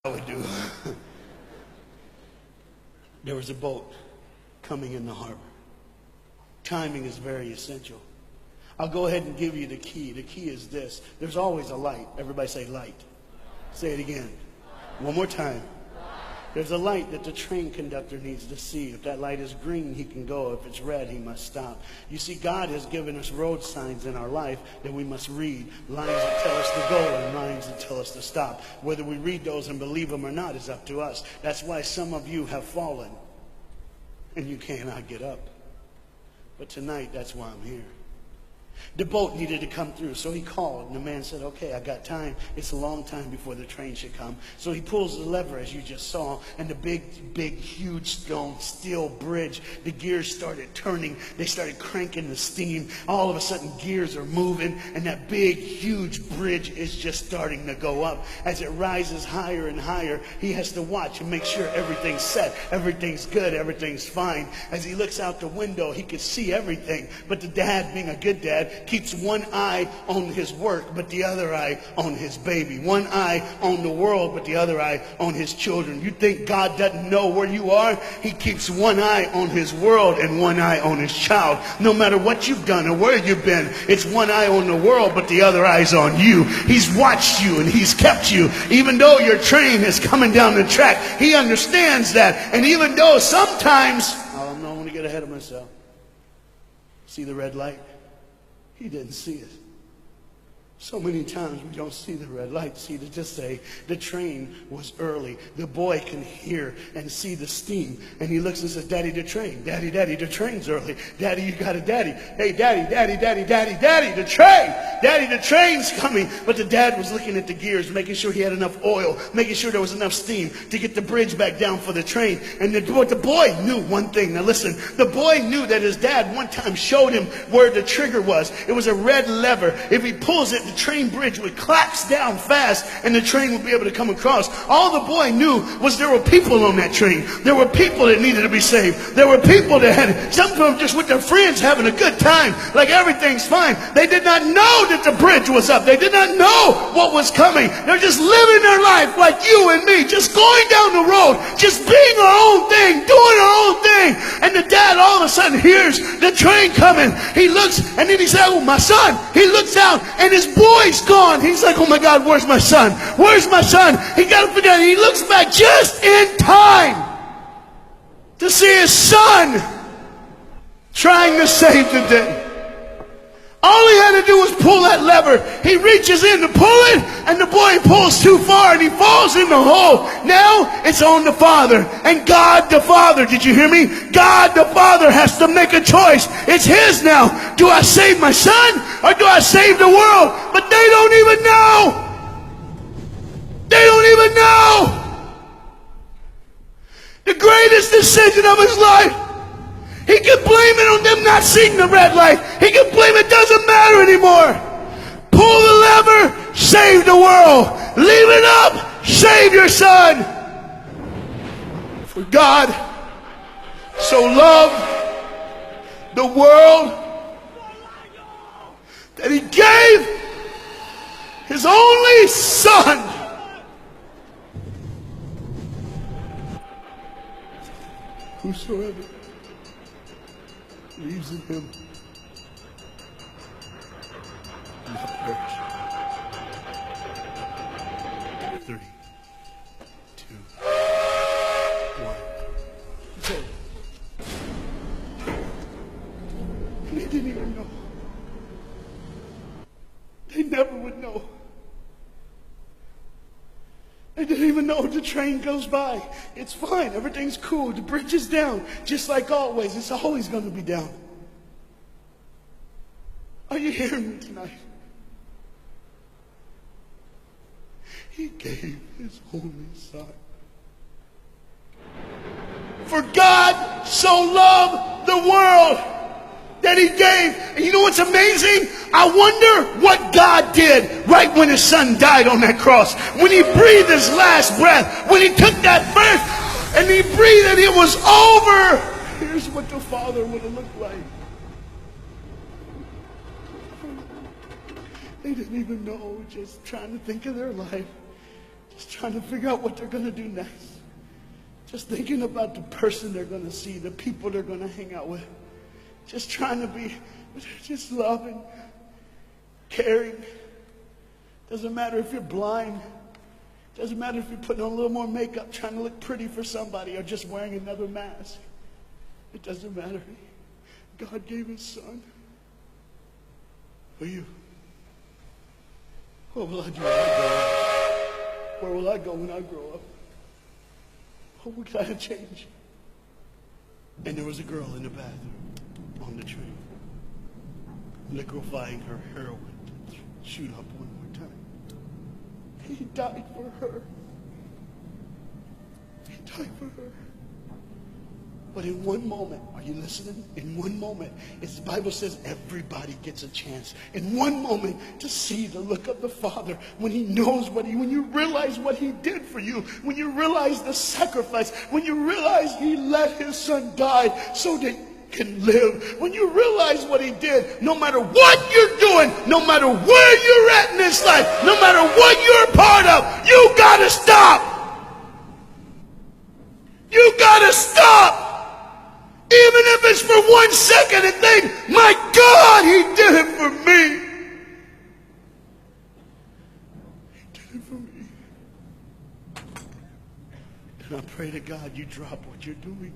I would do. There was a boat coming in the harbor. Timing is very essential. I'll go ahead and give you the key. The key is this. There's always a light. Everybody say light. Say it again. One more time. There's a light that the train conductor needs to see. If that light is green, he can go. If it's red, he must stop. You see, God has given us road signs in our life that we must read. Lines that tell us to go and lines that tell us to stop. Whether we read those and believe them or not is up to us. That's why some of you have fallen and you cannot get up. But tonight, that's why I'm here. The boat needed to come through, so he called, and the man said, okay, I got time. It's a long time before the train should come. So he pulls the lever, as you just saw, and the big, huge steel bridge, the gears started turning. They started cranking the steam. All of a sudden, gears are moving, and that big, huge bridge is just starting to go up. As it rises higher and higher, he has to watch and make sure everything's set, everything's good, everything's fine. As he looks out the window, he can see everything, but the dad, being a good dad, keeps one eye on his work, but the other eye on his baby. One eye on the world, but the other eye on his children. You think God doesn't know where you are? He keeps one eye on his world and one eye on his child. No matter what you've done or where you've been, it's one eye on the world, but the other eye's on you. He's watched you and he's kept you. Even though your train is coming down the track, he understands that. And even though sometimes, I don't want to get ahead of myself. See the red light? He didn't see it. So many times we don't see the red light. See, to just say the train was early. The boy can hear and see the steam. And he looks and says, Daddy, the train. Daddy, the train's early. Daddy, you got a daddy. Hey, Daddy, the train. Daddy, the train's coming. But the dad was looking at the gears, making sure he had enough oil, making sure there was enough steam to get the bridge back down for the train. And the boy knew one thing. Now listen, the boy knew that his dad one time showed him where the trigger was. It was a red lever. If he pulls it, the train bridge would collapse down fast and the train would be able to come across. All the boy knew was there were people on that train. There were people that needed to be saved. There were people that had, some of them just with their friends having a good time, like everything's fine. They did not know that the bridge was up. They did not know what was coming. They're just living their life like you and me, just going down the road, just being our own thing, doing our own thing. And the dad all of a sudden hears the train coming. He looks and then he said, oh, my son. He looks out and his boy's gone. He's like, oh my God, where's my son? Where's my son? He got up and he looks back just in time to see his son trying to save the day. All he had to do was pull that lever. He reaches in to pull it, and the boy pulls too far, and he falls in the hole. Now it's on the father. And God the Father, did you hear me? God the Father has to make a choice. It's his now. Do I save my son, or do I save the world? But they don't even know. They don't even know. The greatest decision of his life. He can blame it on them not seeing the red light. He can blame it doesn't matter anymore. Pull the lever, save the world. Leave it up, save your son. For God so loved the world that he gave his only son. Whosoever believes in him will not perish. 3, 2, 1. So, and they didn't even know. They never would know. They didn't even know the train goes by. It's fine. Everything's cool. The bridge is down. Just like always. It's always going to be down. Are you hearing me tonight? He gave his only son. For God so loved the world that he gave. And you know what's amazing? I wonder what God did right when his son died on that cross. When he breathed his last breath. When he took that breath and he breathed and it was over. Here's what the Father would have looked like. They didn't even know, just trying to think of their life. Just trying to figure out what they're going to do next. Just thinking about the person they're going to see, the people they're going to hang out with. Just trying to be just loving, caring. Doesn't matter if you're blind. Doesn't matter if you're putting on a little more makeup, trying to look pretty for somebody, or just wearing another mask. It doesn't matter. God gave his son for you. What will I do when I grow up? Where will I go when I grow up? What would I change? And there was a girl in the bathroom on the train, liquefying her heroin to shoot up one more time. He died for her. He died for her. But in one moment, are you listening? In one moment, as the Bible says, everybody gets a chance. In one moment, to see the look of the Father when he knows when you realize what he did for you, when you realize the sacrifice, when you realize he let his son die so that you can live, when you realize what he did, no matter what you're doing, no matter where you're at in this life, no matter what you're a part of, you gotta stop. You gotta stop. Even if it's for 1 second, and think, my God, he did it for me. He did it for me. And I pray to God you drop what you're doing.